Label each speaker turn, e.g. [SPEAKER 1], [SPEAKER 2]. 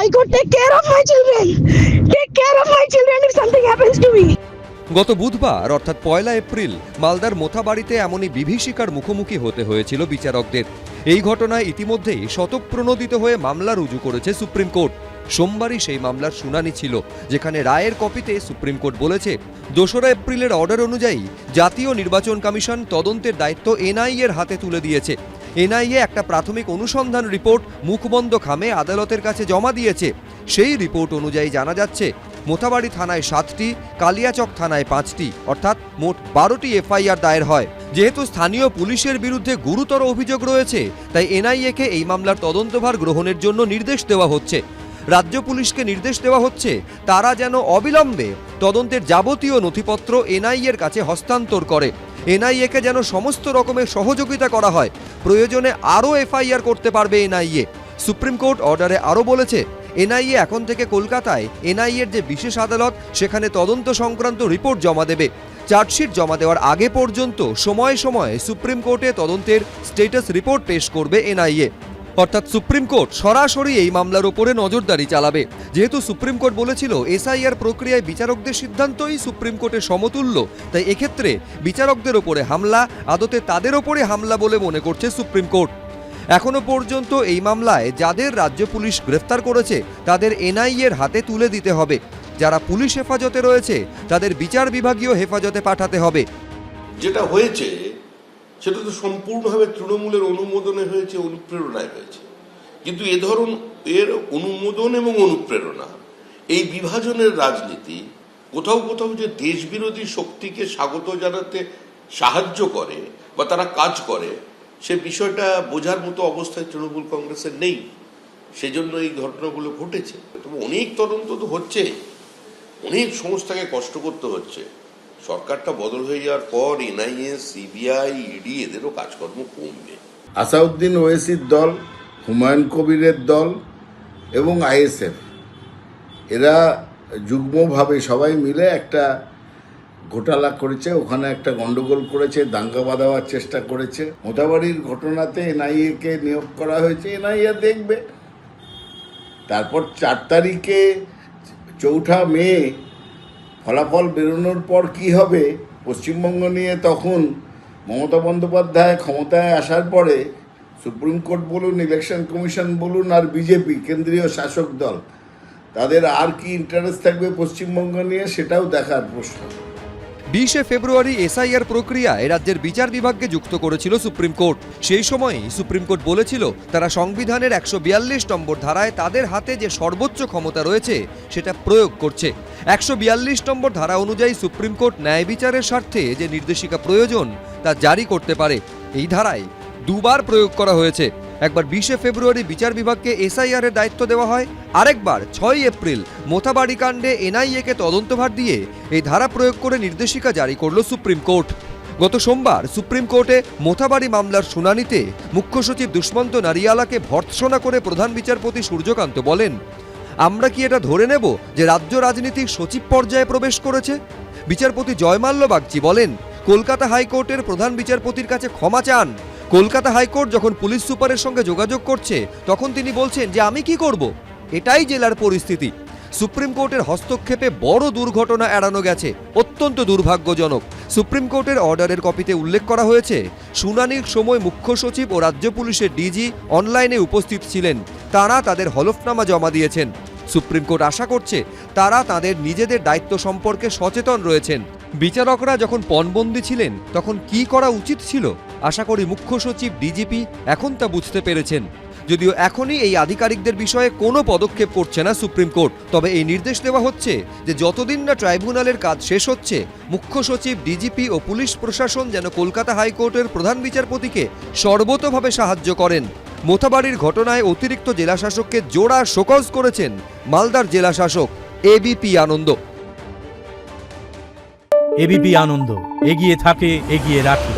[SPEAKER 1] High Court, take care of my children. Take care of my children if something happens to me.
[SPEAKER 2] গত বুধবার অর্থাৎ 1 April মালদার মোথাবাড়িতে এমনই বিভীষিকার মুখোমুখি হতে হয়েছিল বিচারকদের। এই ঘটনায় ইতিমধ্যেই শতপ্রণোদিত হয়ে মামলা রুজু করেছে সুপ্রিম কোর্ট। সোমবারই সেই মামলার শুনানি ছিল, যেখানে রায়ের কপিতে সুপ্রিম কোর্ট বলেছে 2 এপ্রিলের অর্ডার অনুযায়ী জাতীয় নির্বাচন কমিশন তদন্তের দায়িত্ব এনআইএ এর হাতে তুলে দিয়েছে। এনআইএ একটা প্রাথমিক অনুসন্ধান রিপোর্ট মুখবন্ধ খামে আদালতের কাছে জমা দিয়েছে। সেই রিপোর্ট অনুযায়ী জানা যাচ্ছে মোথাবাড়ি থানায় 7টি, কালিয়াচক থানায় 5টি, অর্থাৎ মোট 12টি এফআইআর দায়ের হয়। যেহেতু স্থানীয় পুলিশের বিরুদ্ধে গুরুতর অভিযোগ রয়েছে, তাই এনআইএকে এই মামলার তদন্তভার গ্রহণের জন্য নির্দেশ দেওয়া হচ্ছে। রাজ্য পুলিশকে নির্দেশ দেওয়া হচ্ছে তারা যেন অবিলম্বে তদন্তের যাবতীয় নথিপত্র এনআইএর কাছে হস্তান্তর করে। এনআইএকে যেন সমস্ত রকমের সহযোগিতা করা হয়। প্রয়োজনে আরও এফআইআর করতে পারবে এনআইএ। সুপ্রিম কোর্ট অর্ডারে আরও বলেছে এনআইএ এখন থেকে কলকাতায় এনআইএর যে বিশেষ আদালত, সেখানে তদন্ত সংক্রান্ত রিপোর্ট জমা দেবে। চার্জশিট জমা দেওয়ার আগে পর্যন্ত সময়ে সময়ে সুপ্রিম কোর্টে তদন্তের স্ট্যাটাস রিপোর্ট পেশ করবে এনআইএ। অর্থাৎ সুপ্রিম কোর্ট সরাসরি এই মামলার উপরে নজরদারি চালাবে। যেহেতু সুপ্রিম কোর্ট বলেছিল এসআইআর প্রক্রিয়ায় বিচারকদের সিদ্ধান্তই সুপ্রিম কোর্টের সমতুল্য, তাই এক্ষেত্রে বিচারকদের ওপরে হামলা আদতে তাদের ওপরে হামলা বলে মনে করছে সুপ্রিম কোর্ট। এখনো পর্যন্ত এই মামলায় যাদের রাজ্য পুলিশ গ্রেফতার করেছে তাদের এনআইএর হাতে তুলে দিতে হবে। যারা পুলিশ হেফাজতে রয়েছে তাদের বিচার বিভাগীয় হেফাজতে পাঠাতে হবে।
[SPEAKER 3] যেটা হয়েছে সেটা তো সম্পূর্ণভাবে তৃণমূলের অনুমোদনে হয়েছে, অনুপ্রেরণায় হয়েছে। কিন্তু এর অনুমোদন এবং অনুপ্রেরণা, এই বিভাজনের রাজনীতি কোথাও কোথাও যে দেশবিরোধী শক্তিকে স্বাগত জানাতে সাহায্য করে বা তারা কাজ করে, সে বিষয়টা বোঝার মতো অবস্থায় তৃণমূল কংগ্রেসের নেই। সেজন্য এই ঘটনাগুলো ঘটেছে। তবে অনেক তদন্ত তো হচ্ছে, অনেক সংস্থাকে কষ্ট করতে হচ্ছে। সরকারটা বদল হয়ে যাওয়ার পর এনআইএ, সিবিআই, ইডি এদেরও কাজকর্ম কমবে।
[SPEAKER 4] আসাউদ্দিন ওয়েসির দল, হুমায়ুন কবিরের দল এবং আইএসএফ এরা যুগ্মভাবে সবাই মিলে একটা ঘোটালা করেছে, ওখানে একটা গন্ডগোল করেছে, দাঙ্গা বাঁধাবার চেষ্টা করেছে। মোথাবাড়ির ঘটনাতে এনআইএকে নিয়োগ করা হয়েছে, এনআইএ দেখবে। তারপর 4 তারিখে 4 মে ফলাফল বেরোনোর পর কি হবে পশ্চিমবঙ্গ নিয়ে, তখন মমতা বন্দ্যোপাধ্যায় ক্ষমতায় আসার পরে সুপ্রিম কোর্ট বলুন, ইলেকশন কমিশন বলুন, আর বিজেপি কেন্দ্রীয় শাসক দল, তাদের আর কি ইন্টারেস্ট থাকবে পশ্চিমবঙ্গ নিয়ে, সেটাও দেখার প্রশ্ন।
[SPEAKER 2] 20 ফেব্রুয়ারি এসআইআর প্রক্রিয়ায় রাজ্যের বিচার বিভাগকে যুক্ত করেছিল সুপ্রিম কোর্ট। সেই সময়ই সুপ্রিম কোর্ট বলেছিল তারা সংবিধানের 142 নম্বর ধারায় তাদের হাতে যে সর্বোচ্চ ক্ষমতা রয়েছে সেটা প্রয়োগ করছে। 142 নম্বর ধারা অনুযায়ী সুপ্রিম কোর্ট ন্যায় বিচারের স্বার্থে যে নির্দেশিকা প্রয়োজন তা জারি করতে পারে। এই ধারায় দুবার প্রয়োগ করা হয়েছে। একবার 20 ফেব্রুয়ারি বিচার বিভাগকে এসআইআর এর দায়িত্ব দেওয়া হয়, আরেকবার 6 এপ্রিল মোথাবাড়ি কাণ্ডে এনআইএকে তদন্তভার দিয়ে এই ধারা প্রয়োগ করে নির্দেশিকা জারি করল সুপ্রিম কোর্ট। গত সোমবার সুপ্রিম কোর্টে মোথাবাড়ি মামলার শুনানিতে মুখ্য সচিব দুষ্মন্ত নারিয়ালাকে ভর্ৎসনা করে প্রধান বিচারপতি সূর্যকান্ত বলেন, আমরা কি এটা ধরে নেব যে রাজ্য রাজনীতি সচিব পর্যায়ে প্রবেশ করেছে? বিচারপতি জয়মাল্য বাগচি বলেন, কলকাতা হাইকোর্টের প্রধান বিচারপতির কাছে ক্ষমা চান। কলকাতা হাইকোর্ট যখন পুলিশ সুপারের সঙ্গে যোগাযোগ করছে তখন তিনি বলছেন যে আমি কি করব, এটাই জেলার পরিস্থিতি। সুপ্রিম কোর্টের হস্তক্ষেপে বড় দুর্ঘটনা এড়ানো গেছে, অত্যন্ত দুর্ভাগ্যজনক। সুপ্রিম কোর্টের অর্ডারের কপিতে উল্লেখ করা হয়েছে শুনানির সময় মুখ্য সচিব ও রাজ্য পুলিশের ডিজি অনলাইনে উপস্থিত ছিলেন। তারা তাদের হলফনামা জমা দিয়েছেন। সুপ্রিম কোর্ট আশা করছে তারা তাদের নিজেদের দায়িত্ব সম্পর্কে সচেতন রয়েছেন। বিচারকরা যখন পণবন্দী ছিলেন তখন কি করা উচিত ছিল, আশা করি মুখ্য সচিব, ডিজিপি এখন তা বুঝতে পেরেছেন। যদিও এখনই এই আধিকারিকদের বিষয়ে কোনো পদক্ষেপ করছে না সুপ্রিম কোর্ট, তবে এই নির্দেশ দেওয়া হচ্ছে যে যতদিন না ট্রাইব্যুনালের কাজ শেষ হচ্ছে, মুখ্য সচিব, ডিজিপি ও পুলিশ প্রশাসন যেন কলকাতা হাইকোর্টের প্রধান বিচারপতিকে সর্বতোভাবে সাহায্য করেন। মোথাবাড়ির ঘটনায় অতিরিক্ত জেলাশাসককে জোড়া শোকজ করেছেন মালদার জেলাশাসক এবিপি আনন্দ।
[SPEAKER 5] এবিপি আনন্দ, এগিয়ে থাকে, এগিয়ে রাখে।